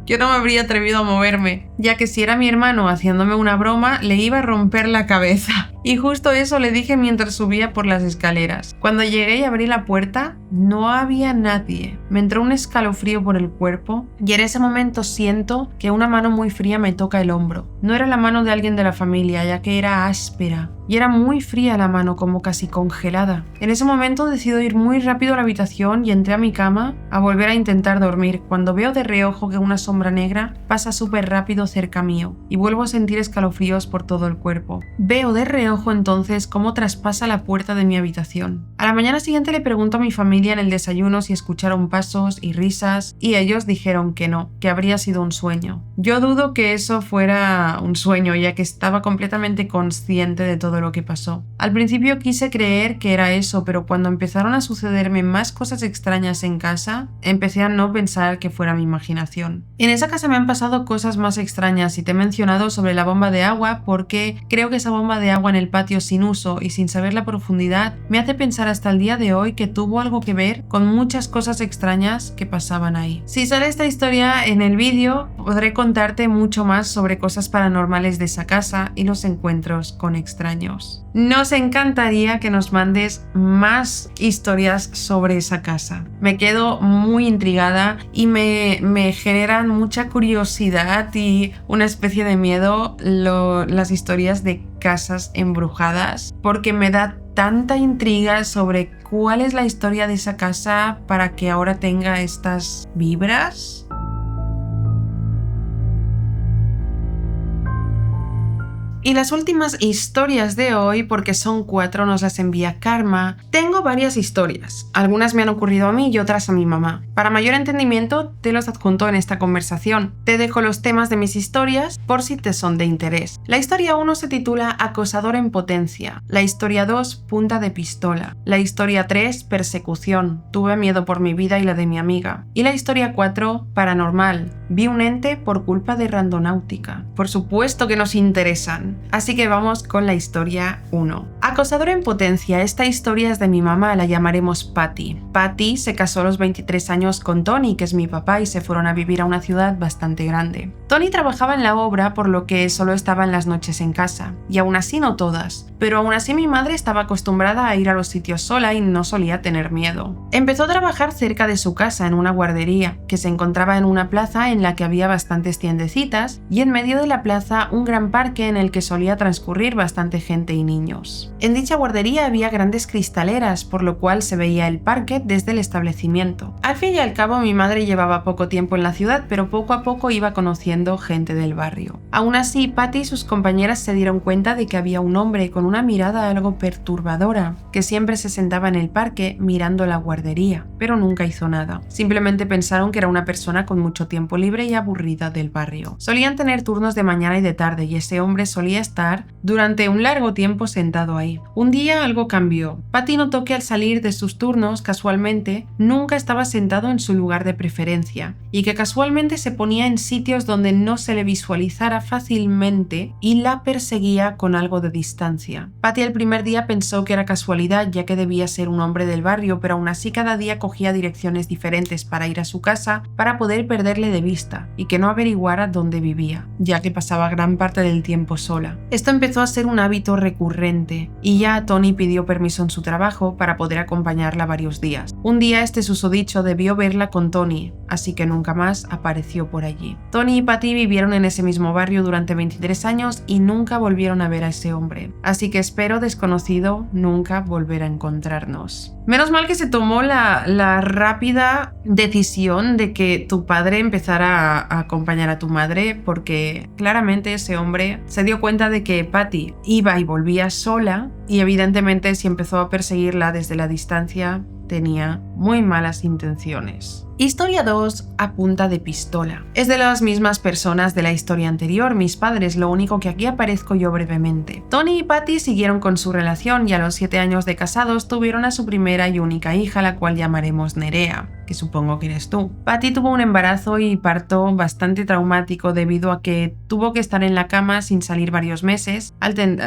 Yo no me habría atrevido a moverme, ya que si era mi hermano haciéndome una broma, le iba a romper la cabeza. Y justo eso le dije mientras subía por las escaleras. Cuando llegué y abrí la puerta, no había nadie. Me entró un escalofrío por el cuerpo y en ese momento siento que una mano muy fría me toca el hombro. No era la mano de alguien de la familia, ya que era áspera. Y era muy fría la mano, como casi congelada. En ese momento decido ir muy rápido a la habitación y entré a mi cama a volver a intentar dormir, cuando veo de reojo que una sombra negra pasa súper rápido cerca mío y vuelvo a sentir escalofríos por todo el cuerpo. Veo de reojo entonces cómo traspasa la puerta de mi habitación. A la mañana siguiente le pregunto a mi familia en el desayuno si escucharon pasos y risas y ellos dijeron que no, que habría sido un sueño. Yo dudo que eso fuera un sueño, ya que estaba completamente consciente de todo lo que pasó. Al principio quise creer que era eso, pero cuando empezaron a sucederme más cosas extrañas en casa, empecé a no pensar que fuera mi imaginación. En esa casa me han pasado cosas más extrañas y te he mencionado sobre la bomba de agua porque creo que esa bomba de agua en el patio sin uso y sin saber la profundidad me hace pensar hasta el día de hoy que tuvo algo que ver con muchas cosas extrañas que pasaban ahí. Si sale esta historia en el vídeo, podré contarte mucho más sobre cosas paranormales de esa casa y los encuentros con extraños. Nos encantaría que nos mandes más historias sobre esa casa. Me quedo muy intrigada y me generan mucha curiosidad y una especie de miedo las historias de casas embrujadas, porque me da tanta intriga sobre cuál es la historia de esa casa para que ahora tenga estas vibras. Y las últimas historias de hoy, porque son 4, nos las envía Karma. Tengo varias historias. Algunas me han ocurrido a mí y otras a mi mamá. Para mayor entendimiento, te los adjunto en esta conversación. Te dejo los temas de mis historias por si te son de interés. La historia 1 se titula Acosador en potencia. La historia 2, Punta de pistola. La historia 3, Persecución. Tuve miedo por mi vida y la de mi amiga. Y la historia 4, Paranormal. Vi un ente por culpa de randonáutica. Por supuesto que nos interesan. Así que vamos con la historia 1. Acosador en potencia. Esta historia es de mi mamá, la llamaremos Patty. Patty se casó a los 23 años con Tony, que es mi papá, y se fueron a vivir a una ciudad bastante grande. Tony trabajaba en la obra, por lo que solo estaba en las noches en casa. Y aún así no todas. Pero aún así mi madre estaba acostumbrada a ir a los sitios sola y no solía tener miedo. Empezó a trabajar cerca de su casa en una guardería, que se encontraba en una plaza en la que había bastantes tiendecitas y en medio de la plaza un gran parque en el que solía transcurrir bastante gente y niños. En dicha guardería había grandes cristaleras, por lo cual se veía el parque desde el establecimiento. Al fin y al cabo mi madre llevaba poco tiempo en la ciudad, pero poco a poco iba conociendo gente del barrio. Aún así, Patty y sus compañeras se dieron cuenta de que había un hombre con una mirada algo perturbadora, que siempre se sentaba en el parque mirando la guardería, pero nunca hizo nada. Simplemente pensaron que era una persona con mucho tiempo libre y aburrida del barrio. Solían tener turnos de mañana y de tarde y ese hombre solía estar durante un largo tiempo sentado ahí. Un día algo cambió. Patty notó que al salir de sus turnos, casualmente, nunca estaba sentado en su lugar de preferencia y que casualmente se ponía en sitios donde no se le visualizara fácilmente y la perseguía con algo de distancia. Patty el primer día pensó que era casualidad, ya que debía ser un hombre del barrio, pero aún así cada día cogía direcciones diferentes para ir a su casa para poder perderle de vista y que no averiguara dónde vivía, ya que pasaba gran parte del tiempo sola. Esto empezó a ser un hábito recurrente y ya Tony pidió permiso en su trabajo para poder acompañarla varios días. Un día este susodicho debió verla con Tony, así que nunca más apareció por allí. Tony y Patty vivieron en ese mismo barrio durante 23 años y nunca volvieron a ver a ese hombre, así que espero, desconocido, nunca volver a encontrarnos. Menos mal que se tomó la rápida decisión de que tu padre empezara a acompañar a tu madre, porque claramente ese hombre se dio cuenta de que Patty iba y volvía sola y evidentemente si empezó a perseguirla desde la distancia tenía muy malas intenciones. Historia 2, a punta de pistola. Es de las mismas personas de la historia anterior, mis padres, lo único que aquí aparezco yo brevemente. Tony y Patty siguieron con su relación y a los 7 años de casados tuvieron a su primera y única hija, la cual llamaremos Nerea, que supongo que eres tú. Patty tuvo un embarazo y parto bastante traumático debido a que tuvo que estar en la cama sin salir varios meses,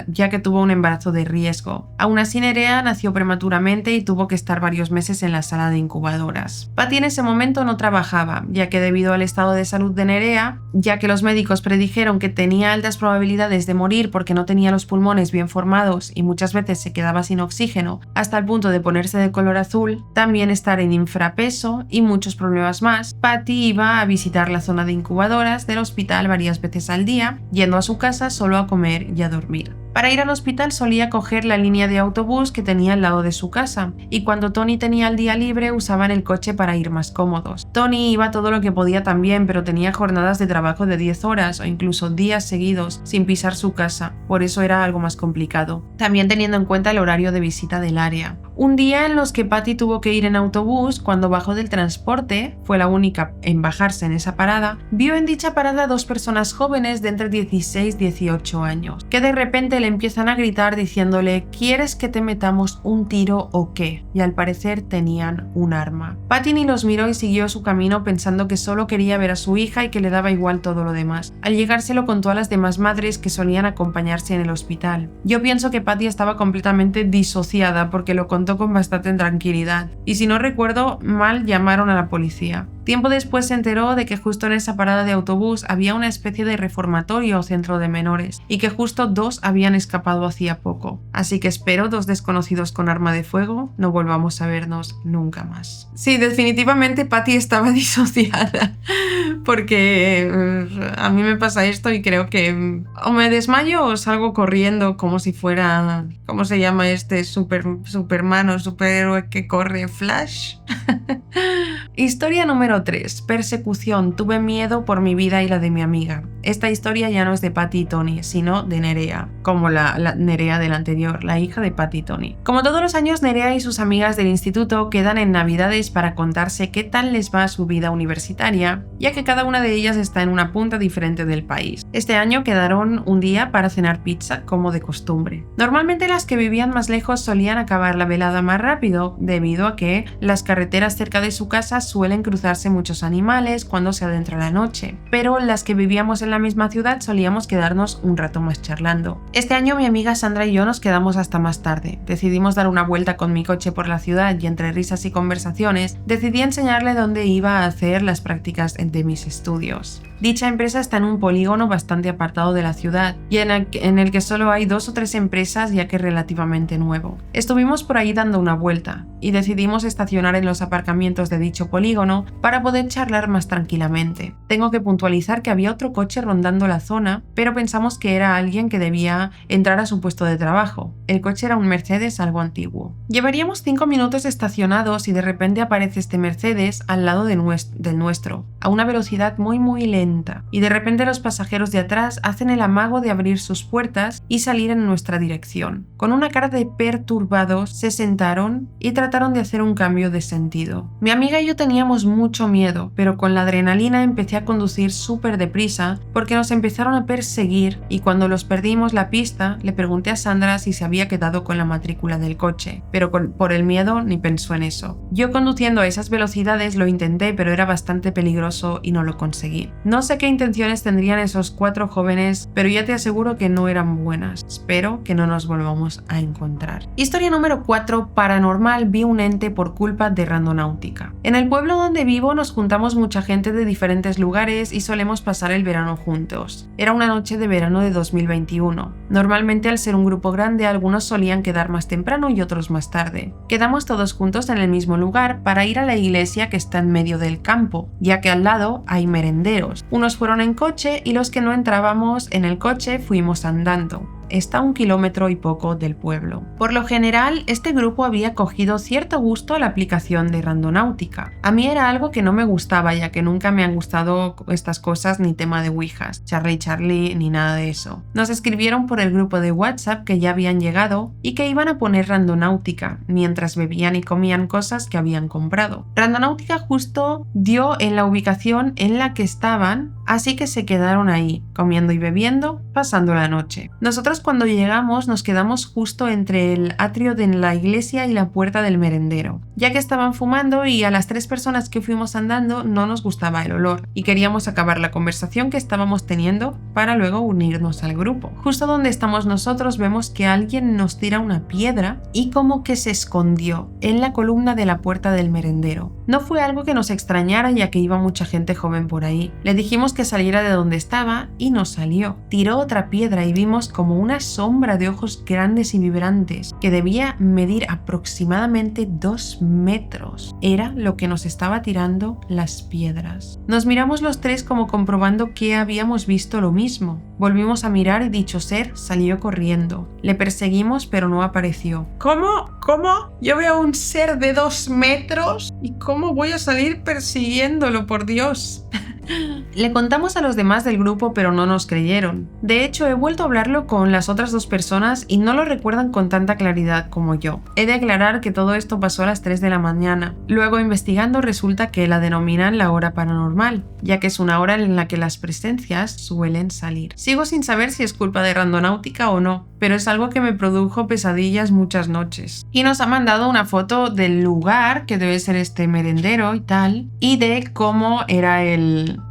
ya que tuvo un embarazo de riesgo. Aún así, Nerea nació prematuramente y tuvo que estar varios meses en la sala de incubadoras. Patty en ese momento no trabajaba, ya que debido al estado de salud de Nerea, ya que los médicos predijeron que tenía altas probabilidades de morir porque no tenía los pulmones bien formados y muchas veces se quedaba sin oxígeno hasta el punto de ponerse de color azul, también estar en infrapeso y muchos problemas más, Patty iba a visitar la zona de incubadoras del hospital varias veces al día, yendo a su casa solo a comer y a dormir. Para ir al hospital solía coger la línea de autobús que tenía al lado de su casa, y cuando Tony tenía el día libre usaban el coche para ir más cómodos. Tony iba todo lo que podía también, pero tenía jornadas de trabajo de 10 horas o incluso días seguidos sin pisar su casa, por eso era algo más complicado, también teniendo en cuenta el horario de visita del área. Un día en los que Patty tuvo que ir en autobús, cuando bajó del transporte, fue la única en bajarse en esa parada, vio en dicha parada 2 personas jóvenes de entre 16 y 18 años, que de repente le empiezan a gritar diciéndole ¿quieres que te metamos un tiro o qué? Y al parecer tenían un arma. Patty ni los miró y siguió su camino pensando que solo quería ver a su hija y que le daba igual todo lo demás. Al llegar se lo contó a las demás madres que solían acompañarse en el hospital. Yo pienso que Patty estaba completamente disociada porque lo contó con bastante tranquilidad, y si no recuerdo mal llamaron a la policía. Tiempo después se enteró de que justo en esa parada de autobús había una especie de reformatorio o centro de menores y que justo 2 habían escapado hacía poco. Así que espero 2 desconocidos con arma de fuego no volvamos a vernos nunca más. Sí, definitivamente Patty estaba disociada porque a mí me pasa esto y creo que o me desmayo o salgo corriendo como si fuera, ¿cómo se llama este Superman o superhéroe que corre? Flash. Historia número 3. Persecución. Tuve miedo por mi vida y la de mi amiga. Esta historia ya no es de Patty y Tony, sino de Nerea, como la Nerea del anterior, la hija de Patty y Tony. Como todos los años, Nerea y sus amigas del instituto quedan en Navidades para contarse qué tal les va su vida universitaria, ya que cada una de ellas está en una punta diferente del país. Este año quedaron un día para cenar pizza, como de costumbre. Normalmente las que vivían más lejos solían acabar la velada más rápido, debido a que las carreteras cerca de su casa suelen cruzarse muchos animales cuando se adentra la noche, pero las que vivíamos en la misma ciudad solíamos quedarnos un rato más charlando. Este año mi amiga Sandra y yo nos quedamos hasta más tarde. Decidimos dar una vuelta con mi coche por la ciudad y entre risas y conversaciones decidí enseñarle dónde iba a hacer las prácticas de mis estudios. Dicha empresa está en un polígono bastante apartado de la ciudad y en el que solo hay 2 o 3 empresas, ya que es relativamente nuevo. Estuvimos por ahí dando una vuelta y decidimos estacionar en los aparcamientos de dicho polígono para poder charlar más tranquilamente. Tengo que puntualizar que había otro coche rondando la zona, pero pensamos que era alguien que debía entrar a su puesto de trabajo. El coche era un Mercedes algo antiguo. Llevaríamos 5 minutos estacionados y de repente aparece este Mercedes al lado del nuestro, a una velocidad muy lenta. Y de repente los pasajeros de atrás hacen el amago de abrir sus puertas y salir en nuestra dirección. Con una cara de perturbados se sentaron y trataron de hacer un cambio de sentido. Mi amiga y yo teníamos mucho miedo, pero con la adrenalina empecé a conducir súper deprisa porque nos empezaron a perseguir y cuando los perdimos la pista le pregunté a Sandra si se había quedado con la matrícula del coche, pero por el miedo ni pensó en eso. Yo conduciendo a esas velocidades lo intenté, pero era bastante peligroso y no lo conseguí. No sé qué intenciones tendrían esos 4 jóvenes, pero ya te aseguro que no eran buenas. Espero que no nos volvamos a encontrar. Historia número 4. Paranormal. Vi un ente por culpa de randonáutica. En el pueblo donde vivo nos juntamos mucha gente de diferentes lugares y solemos pasar el verano juntos. Era una noche de verano de 2021. Normalmente al ser un grupo grande algunos solían quedar más temprano y otros más tarde. Quedamos todos juntos en el mismo lugar para ir a la iglesia que está en medio del campo, ya que al lado hay merenderos. Unos fueron en coche y los que no entrábamos en el coche fuimos andando. está a 1 kilómetro y poco del pueblo. Por lo general, este grupo había cogido cierto gusto a la aplicación de Randonáutica. A mí era algo que no me gustaba, ya que nunca me han gustado estas cosas ni tema de ouijas, Charlie ni nada de eso. Nos escribieron por el grupo de WhatsApp que ya habían llegado y que iban a poner Randonáutica mientras bebían y comían cosas que habían comprado. Randonáutica justo dio en la ubicación en la que estaban, así que se quedaron ahí, comiendo y bebiendo, pasando la noche. Nosotros cuando llegamos nos quedamos justo entre el atrio de la iglesia y la puerta del merendero, ya que estaban fumando y a las 3 personas que fuimos andando no nos gustaba el olor y queríamos acabar la conversación que estábamos teniendo para luego unirnos al grupo. Justo donde estamos nosotros vemos que alguien nos tira una piedra y como que se escondió en la columna de la puerta del merendero. No fue algo que nos extrañara ya que iba mucha gente joven por ahí. Le dijimos que saliera de donde estaba y no salió. Tiró otra piedra y vimos como una sombra de ojos grandes y vibrantes que debía medir aproximadamente 2 metros. Era lo que nos estaba tirando las piedras. Nos miramos los 3 como comprobando que habíamos visto lo mismo. Volvimos a mirar y dicho ser salió corriendo. Le perseguimos pero no apareció. ¿Cómo? Yo veo un ser de 2 metros y ¿cómo voy a salir persiguiéndolo, por Dios? Le contamos a los demás del grupo pero no nos creyeron. De hecho, he vuelto a hablarlo con las otras 2 personas y no lo recuerdan con tanta claridad como yo. He de aclarar que todo esto pasó a las 3 de la mañana. Luego investigando resulta que la denominan la hora paranormal, ya que es una hora en la que las presencias suelen salir. Sigo sin saber si es culpa de Randonáutica o no, pero es algo que me produjo pesadillas muchas noches. Y nos ha mandado una foto del lugar, que debe ser este merendero y tal, y de cómo era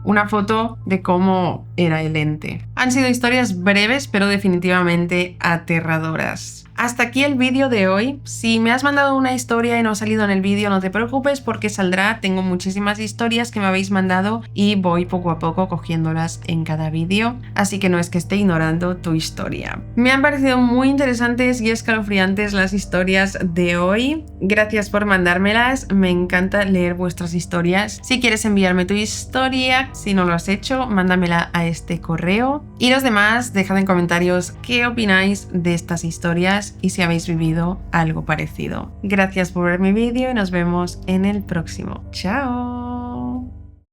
una foto de cómo era el ente. Han sido historias breves, pero definitivamente aterradoras. Hasta aquí el vídeo de hoy. Si me has mandado una historia y no ha salido en el vídeo, no te preocupes porque saldrá. Tengo muchísimas historias que me habéis mandado y voy poco a poco cogiéndolas en cada vídeo, así que no es que esté ignorando tu historia. Me han parecido muy interesantes y escalofriantes las historias de hoy. Gracias por mandármelas, me encanta leer vuestras historias. Si quieres enviarme tu historia, si no lo has hecho, mándamela a este correo. Y los demás, dejad en comentarios qué opináis de estas historias y si habéis vivido algo parecido. Gracias por ver mi vídeo y nos vemos en el próximo. ¡Chao!